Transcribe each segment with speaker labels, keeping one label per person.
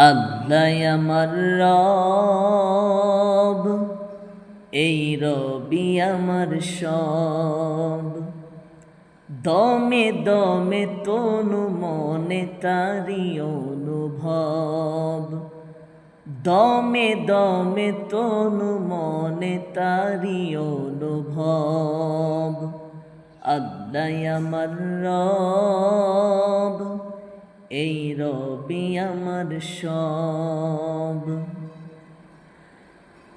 Speaker 1: আল্লাহ আমার রব, এই রবি আমার সব। দমে দমে তনু মনে তারি অনুভব, দমে দমে তনু মনে তারি অনুভব। আল্লাহ আমার রব, এই রবি আমার সব।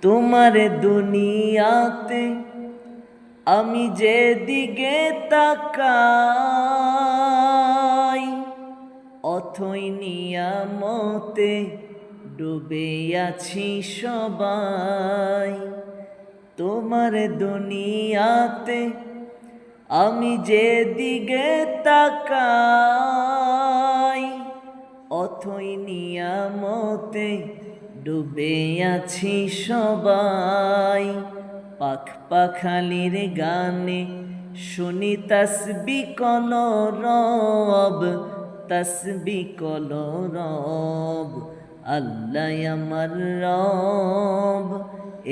Speaker 1: তোমার দুনিয়াতে আমি যেদিকে তাকাই, অথই নিয়ামতে ডুবে আছি সবাই। তোমার দুনিয়াতে আমি যেদিকে তাকাই, অথই নিয়ামতে ডুবে আছি সবাই। পাখ পাখালির গানে শুনি তসবি কলরব, তসবি কলরব। আল্লাহ আমার রব,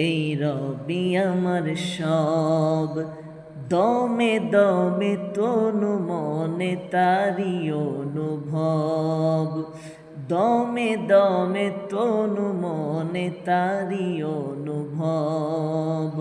Speaker 1: এই রবি আমার সব। দমে দমে তনু মনে তারি অনুভব, দমে দমে তনু মনে তারি অনুভব।